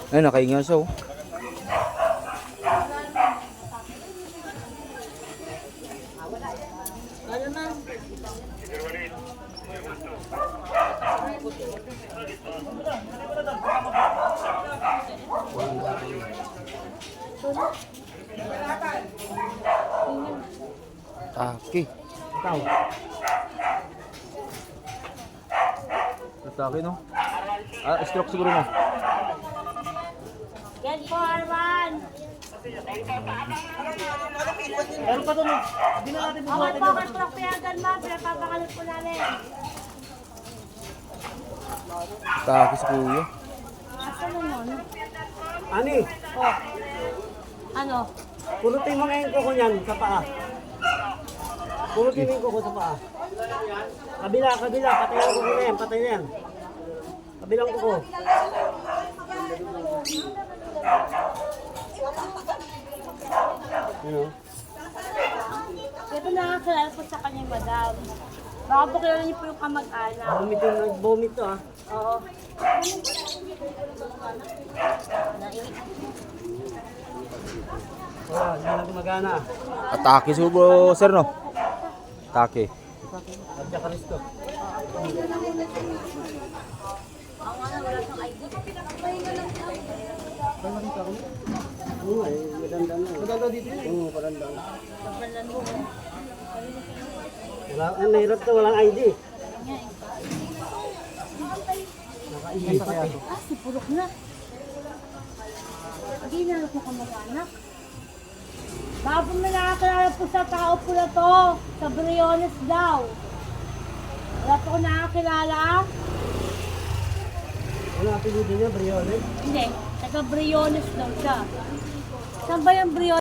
Ay, nakainga siya, oh. Atake. Ikaw. Atake, no? Ah, stroke siguro mo. Get po, Arman! Meron pa doon. Hindi na natin Okay bubuhatin po, yun. kay Prof. Piagan ma, pinapapakalot po namin. Atake si kuya. Asa naman? Ani, Oh. Ano? pulutin mo na yung kuko niyan sa paa. Pulutin mo yung kuko sa paa. Kabila, kabila. Patay ang kuko na yan. Patay na yan. Kabilang kuko. Ano? Ito nakakilala po sa kanya, madam. Baka po kilala niyo po yung kamag-anak. Vomit yung nag-vomit to ah. Oo. Wala, hindi na gumagana. Atake siguro, sir, no? Atake. Adya ka risto. Ang ano, wala siyang ID. Oo, eh, maganda na. Maganda dito yun? Oo, maganda. Pagpalan mo. Wala, ang nahirap to, walang ID. Naka-ID pa yan. Ah, si Pulok na. Hindi na ako kamag-anak. Baka po may nakakilala po sa tao po na to. Sa Briones daw. Wala po ko nakakilala. Wala apelido niya, Briones. Hindi, taga Briones daw siya. Saan ba yung Briones?